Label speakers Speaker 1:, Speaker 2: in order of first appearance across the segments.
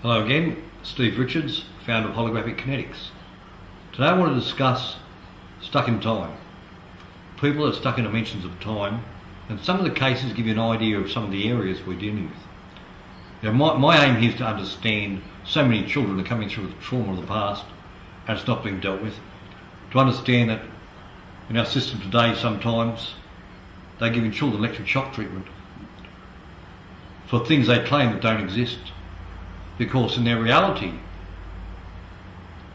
Speaker 1: Hello again, Steve Richards, founder of Holographic Kinetics. Today I want to discuss stuck in time. People that are stuck in dimensions of time, and some of the cases give you an idea of some of the areas we're dealing with. You know, my aim here is to understand so many children are coming through the trauma of the past and it's not being dealt with. To understand that in our system today sometimes they're giving children electric shock treatment for things they claim that don't exist. Because in their reality,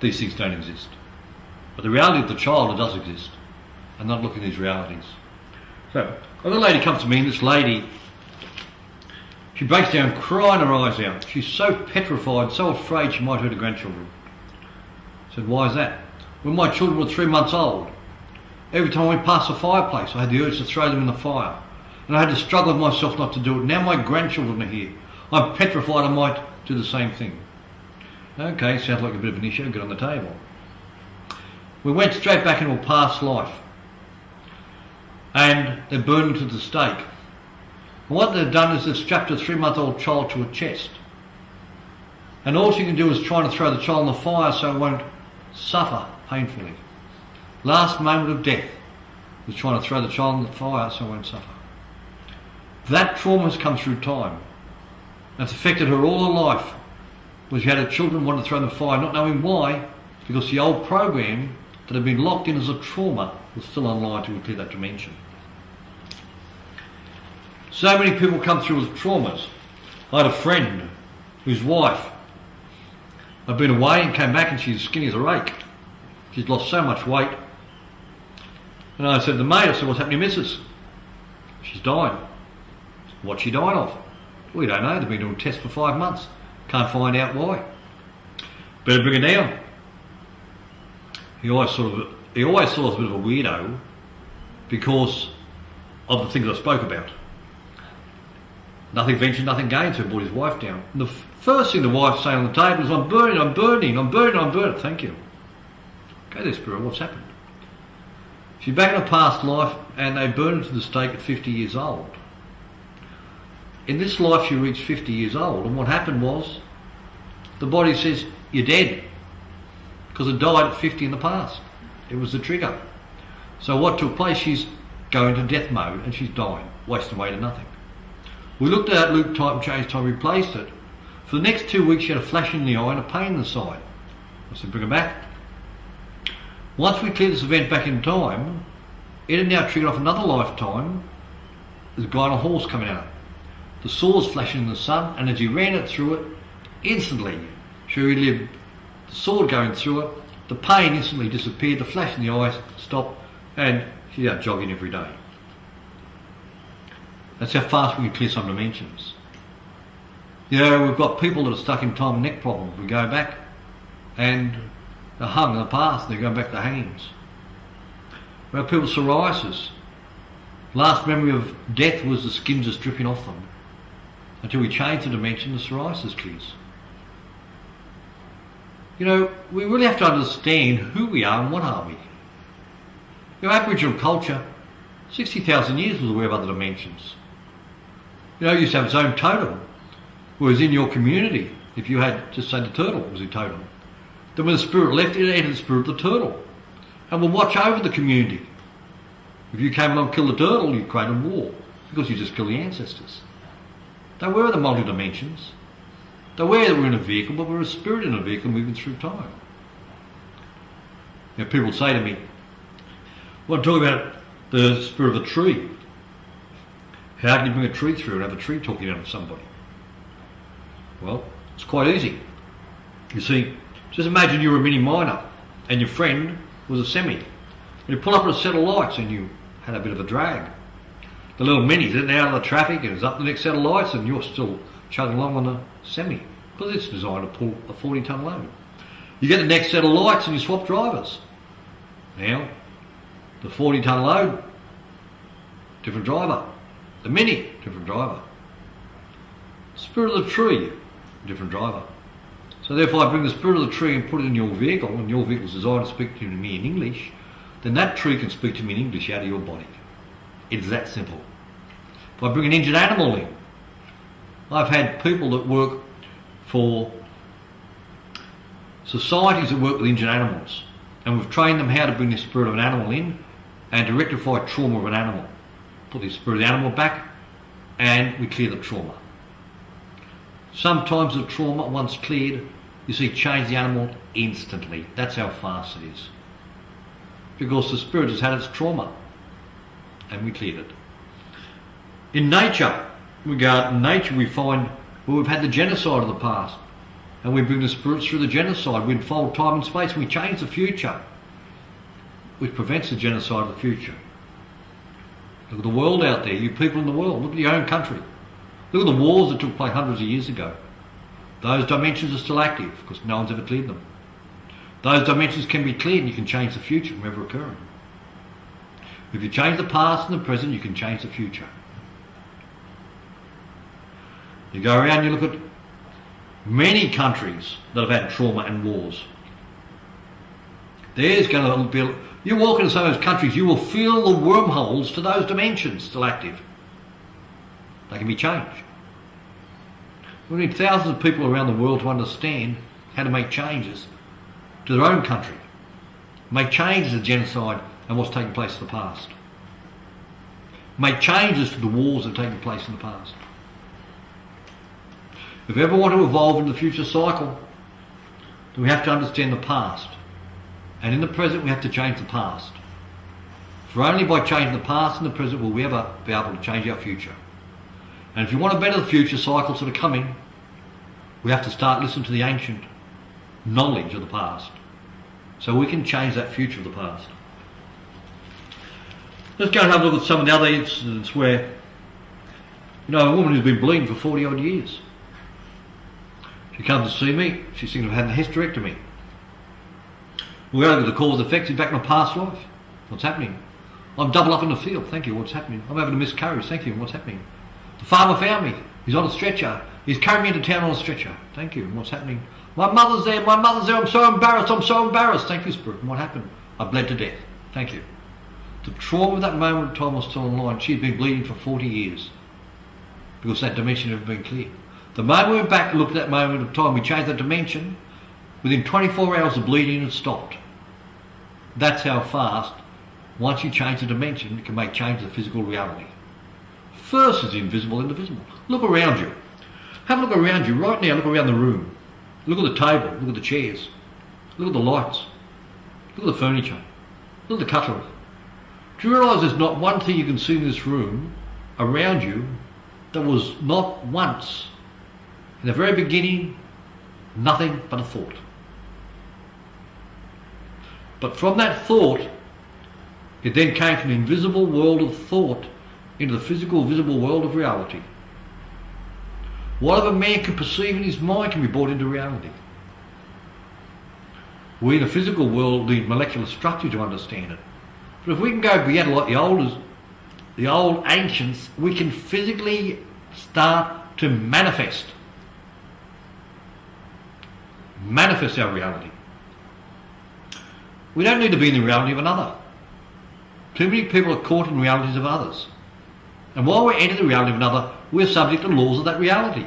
Speaker 1: these things don't exist. But the reality of the child, it does exist. And not looking at these realities. So, a little lady comes to me, and this lady, she breaks down crying her eyes out. She's so petrified, so afraid she might hurt her grandchildren. I said, why is that? When my children were 3 months old, every time we passed the fireplace, I had the urge to throw them in the fire. And I had to struggle with myself not to do it. Now my grandchildren are here. I'm petrified I might do the same thing. Okay, sounds like a bit of an issue, get on the table. We went straight back into a past life. And they're burned to the stake. And what they've done is they've strapped a 3-month-old child to a chest. And all she can do is try to throw the child in the fire so it won't suffer painfully. Last moment of death was trying to throw the child in the fire so it won't suffer. That trauma has come through time. It's affected her all her life. When she had her children want to throw in the fire, not knowing why, because the old program that had been locked in as a trauma was still online to clear that dimension. So many people come through with traumas. I had a friend whose wife had been away and came back and she's skinny as a rake. She's lost so much weight. And I said to the mate, I said, what's happening, missus? She's dying. What's she dying of? We don't know. They've been doing tests for 5 months. Can't find out why. Better bring her down. He always saw us a bit of a weirdo because of the things I spoke about. Nothing ventured, nothing gained, so he brought his wife down. And the first thing the wife saying on the table is, I'm burning, I'm burning, I'm burning, I'm burning. Thank you. Okay there, Spirit, what's happened? She's back in a past life and they burned her to the stake at 50 years old. In this life she reached 50 years old, and what happened was the body says, you're dead, because it died at 50 in the past. It was the trigger. So what took place, she's going to death mode and she's dying, wasting away to nothing. We looked at that loop type, changed time, replaced it. For the next 2 weeks she had a flash in the eye and a pain in the side. I said, bring her back. Once we cleared this event back in time, it had now triggered off another lifetime. There's a guy on a horse coming out. The swords flashing in the sun, and as he ran it through it, instantly she relived the sword going through it, the pain instantly disappeared, the flash in the eyes stopped, and she's out jogging every day. That's how fast we can clear some dimensions. You know, we've got people that are stuck in time and neck problems. We go back and they're hung in the past, they're going back to hangings. We have people with psoriasis. Last memory of death was the skin just dripping off them. Until we change the dimension, the psoriasis clears. You know, we really have to understand who we are and what are we. You know, Aboriginal culture, 60,000 years was aware of other dimensions. You know, it used to have its own totem. Whereas in your community, if you had, just say the turtle was your totem, then when the spirit left, it entered the spirit of the turtle. And will watch over the community. If you came along and killed the turtle, you created war, because you just killed the ancestors. They're aware of the multi-dimensions. They're aware that we're in a vehicle, but we're a spirit in a vehicle moving through time. You know, people say to me, well, I'm talking about the spirit of a tree. How can you bring a tree through and have a tree talking out of somebody? Well, it's quite easy. You see, just imagine you were a mini miner and your friend was a semi. And you pull up at a set of lights and you had a bit of a drag. The little mini's in and out of the traffic and it's up the next set of lights and you're still chugging along on the semi because it's designed to pull a 40-ton load. You get the next set of lights and you swap drivers. Now, the 40-ton load, different driver. The mini, different driver. Spirit of the tree, different driver. So therefore I bring the spirit of the tree and put it in your vehicle, and your vehicle is designed to speak to me in English, then that tree can speak to me in English out of your body. It's that simple. If I bring an injured animal in, I've had people that work for societies that work with injured animals, and we've trained them how to bring the spirit of an animal in and to rectify trauma of an animal. Put the spirit of the animal back and we clear the trauma. Sometimes the trauma, once cleared, you see change the animal instantly. That's how fast it is. Because the spirit has had its trauma and we cleared it. In nature, we find where we've had the genocide of the past and we bring the spirits through the genocide. We unfold time and space and we change the future, which prevents the genocide of the future. Look at the world out there, you people in the world. Look at your own country. Look at the wars that took place hundreds of years ago. Those dimensions are still active because no one's ever cleared them. Those dimensions can be cleared and you can change the future from ever occurring. If you change the past and the present, you can change the future. You go around, you look at many countries that have had trauma and wars. There's going to be, you walk into some of those countries, you will feel the wormholes to those dimensions still active. They can be changed. We need thousands of people around the world to understand how to make changes to their own country. Make changes to genocide and what's taken place in the past. Make changes to the wars that have taken place in the past. If we ever want to evolve in the future cycle, then we have to understand the past. And in the present we have to change the past. For only by changing the past and the present will we ever be able to change our future. And if you want to better the future cycles that are coming, we have to start listening to the ancient knowledge of the past so we can change that future of the past. Let's go and have a look at some of the other incidents where, a woman who's been bleeding for 40 odd years. She comes to see me, she's thinking of having a hysterectomy. We're going to the cause and effects, in fact, my past life. What's happening? I'm double up in the field, thank you, what's happening? I'm having a miscarriage, thank you, what's happening? The farmer found me, he's on a stretcher, he's carrying me into town on a stretcher, thank you, what's happening? My mother's there, I'm so embarrassed, thank you, Spirit, and what happened? I bled to death, thank you. The trauma of that moment of time was still online. She'd been bleeding for 40 years because that dimension had been cleared. The moment we went back and looked at that moment of time, we changed that dimension, within 24 hours the bleeding had stopped. That's how fast, once you change the dimension, you can make change to the physical reality. First is the invisible and the visible. Look around you. Have a look around you right now, look around the room. Look at the table, look at the chairs. Look at the lights. Look at the furniture. Look at the cutlery. Do you realise there's not one thing you can see in this room around you that was not once, in the very beginning, nothing but a thought. But from that thought, it then came from the invisible world of thought into the physical, visible world of reality. Whatever man can perceive in his mind can be brought into reality. We in the physical world need molecular structure to understand it. But if we can go beyond like the old ancients, we can physically start to manifest our reality. We don't need to be in the reality of another. Too many people are caught in realities of others. And while we enter the reality of another, we're subject to laws of that reality.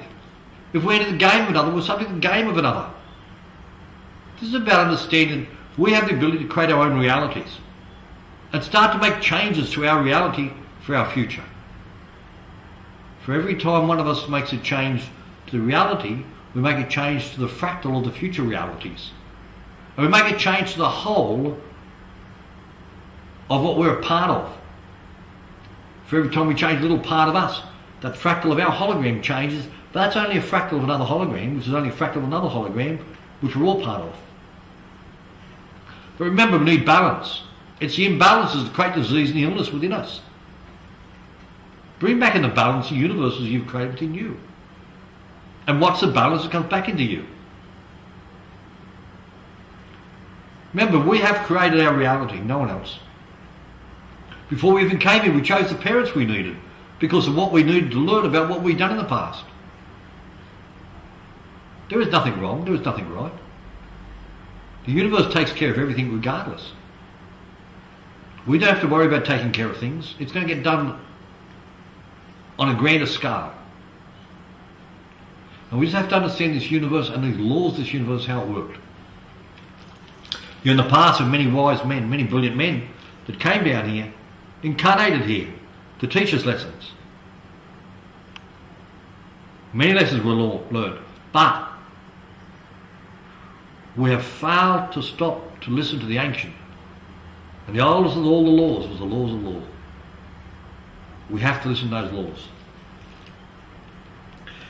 Speaker 1: If we enter the game of another, we're subject to the game of another. This is about understanding we have the ability to create our own realities and start to make changes to our reality for our future. For every time one of us makes a change to the reality, we make a change to the fractal of the future realities. And we make a change to the whole of what we're a part of. For every time we change a little part of us, that fractal of our hologram changes, but that's only a fractal of another hologram, which is only a fractal of another hologram, which we're all part of. But remember, we need balance. It's the imbalances that create disease and illness within us. Bring back in the balance the universes you've created within you. And what's the balance that comes back into you? Remember, we have created our reality, no one else. Before we even came here, we chose the parents we needed because of what we needed to learn about what we've done in the past. There is nothing wrong, there is nothing right. The universe takes care of everything regardless. We don't have to worry about taking care of things. It's going to get done on a grander scale. And we just have to understand this universe and the laws of this universe, how it worked. You're in the paths of many wise men, many brilliant men that came down here, incarnated here to teach us lessons. Many lessons were learned, but we have failed to stop to listen to the ancient. And the oldest of all the laws was the laws of law. We have to listen to those laws.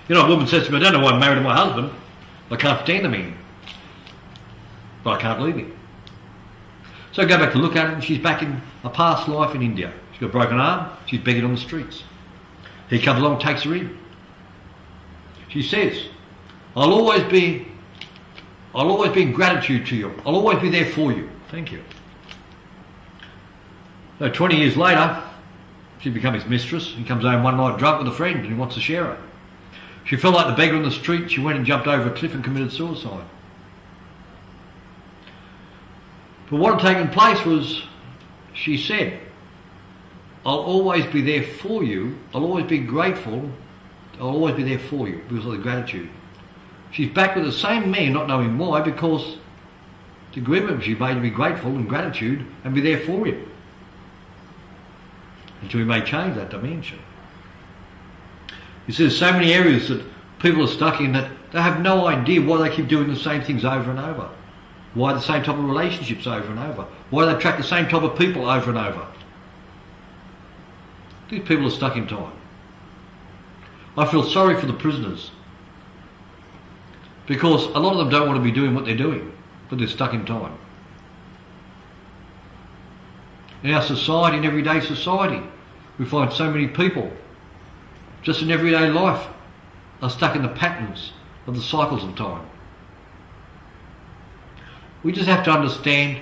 Speaker 1: You know, a woman says to me, I don't know why I'm married to my husband. I can't stand him in. But I can't leave him. So I go back to look at her, and she's back in a past life in India. She's got a broken arm, she's begging on the streets. He comes along, takes her in. She says, I'll always be in gratitude to you. I'll always be there for you. Thank you. So 20 years later, she's become his mistress. He comes home one night drunk with a friend and he wants to share her. She felt like the beggar on the street. She went and jumped over a cliff and committed suicide. But what had taken place was, she said, I'll always be there for you. I'll always be grateful. I'll always be there for you because of the gratitude. She's back with the same man, not knowing why, because the agreement she made to be grateful and gratitude and be there for him. Until we may change that dimension. You see, there's so many areas that people are stuck in that they have no idea why they keep doing the same things over and over. Why the same type of relationships over and over. Why they attract the same type of people over and over. These people are stuck in time. I feel sorry for the prisoners. Because a lot of them don't want to be doing what they're doing, but they're stuck in time. In our society, in everyday society, we find so many people, just in everyday life, are stuck in the patterns of the cycles of time. We just have to understand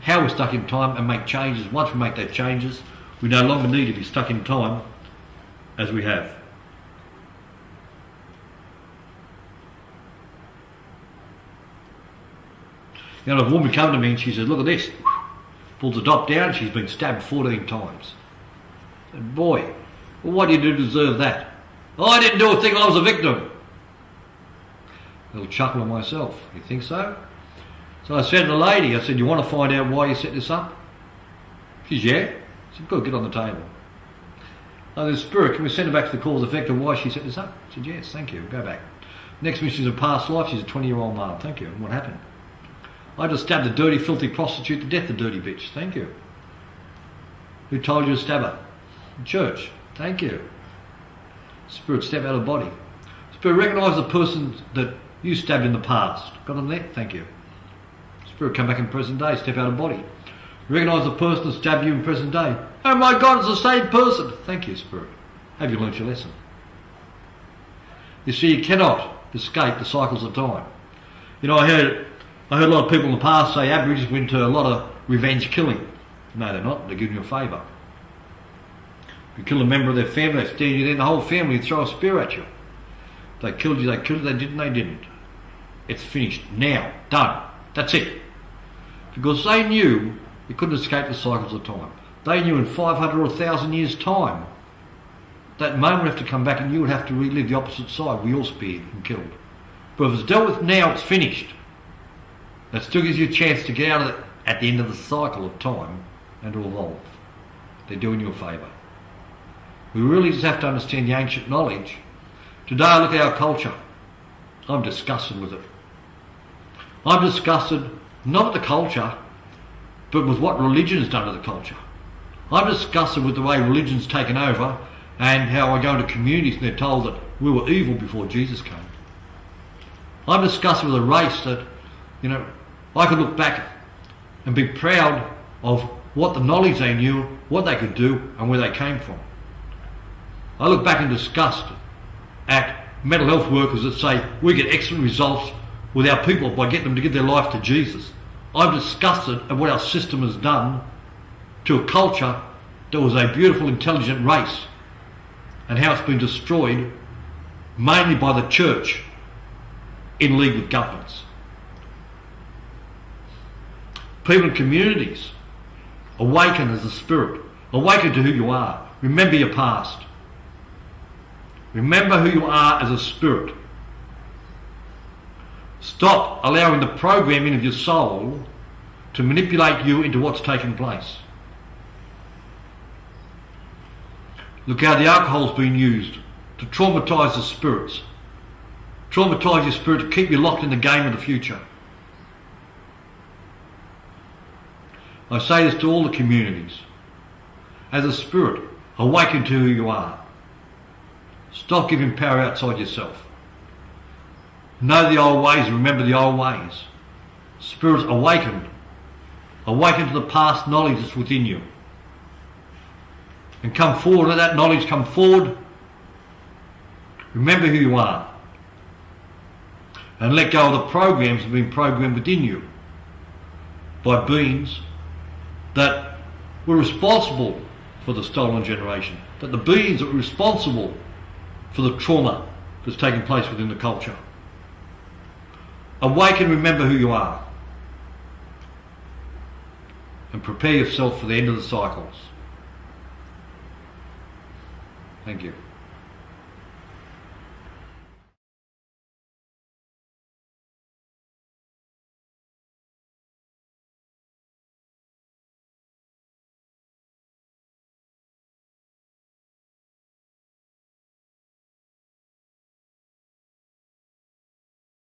Speaker 1: how we're stuck in time and make changes. Once we make those changes, we no longer need to be stuck in time as we have. You know, a woman came to me and she said, look at this. Pulls the top down, she's been stabbed 14 times. And boy, well, what did you do to deserve that? Oh, I didn't do a thing, I was a victim. A little chuckle on myself. You think so? So I said to the lady, I said, you want to find out why you set this up? She said, yeah. I said, good, get on the table. Oh, there's spirit, can we send her back to the cause effect of why she set this up? I said, yes, thank you, go back. Next minute she's in past life, she's a 20-year-old male. Thank you. And what happened? I just stabbed a dirty, filthy prostitute to death, the dirty bitch. Thank you. Who told you to stab her? The church. Thank you. Spirit, step out of body. Spirit, recognise the person that you stabbed in the past. Got them there? Thank you. Spirit, come back in present day, step out of body. Recognise the person that stabbed you in present day. Oh my God, it's the same person. Thank you, Spirit. Have you learnt your lesson? You see, you cannot escape the cycles of time. You know, I heard a lot of people in the past say Aborigines went to a lot of revenge killing. No, they're not. They're giving you a favour. If you kill a member of their family, they stand you there, the whole family throw a spear at you. They killed you, they didn't, they didn't. It's finished. Now. Done. That's it. Because they knew you couldn't escape the cycles of time. They knew in 500 or 1,000 years' time, that moment would have to come back and you would have to relive the opposite side where you're speared and killed. But if it's dealt with now, it's finished. That still gives you a chance to get out of it at the end of the cycle of time and to evolve. They're doing you a favour. We really just have to understand the ancient knowledge. Today I look at our culture. I'm disgusted with it. I'm disgusted not with the culture, but with what religion has done to the culture. I'm disgusted with the way religion's taken over and how I go into communities and they're told that we were evil before Jesus came. I'm disgusted with a race that, you know, I could look back and be proud of what the knowledge they knew, what they could do and where they came from. I look back in disgust at mental health workers that say we get excellent results with our people by getting them to give their life to Jesus. I'm disgusted at what our system has done to a culture that was a beautiful, intelligent race and how it's been destroyed mainly by the church in league with governments. People in communities, awaken as a spirit. Awaken to who you are. Remember your past. Remember who you are as a spirit. Stop allowing the programming of your soul to manipulate you into what's taken place. Look how the alcohol's been used to traumatise the spirits. Traumatise your spirit to keep you locked in the game of the future. I say this to all the communities. As a spirit, awaken to who you are. Stop giving power outside yourself. Know the old ways, remember the old ways. Spirits awaken. Awaken to the past knowledge that's within you. And come forward, let that knowledge come forward. Remember who you are. And let go of the programs that have been programmed within you by beings that were responsible for the stolen generation. That the beings that were responsible for the trauma that's taking place within the culture. Awaken, remember who you are. And prepare yourself for the end of the cycles. Thank you.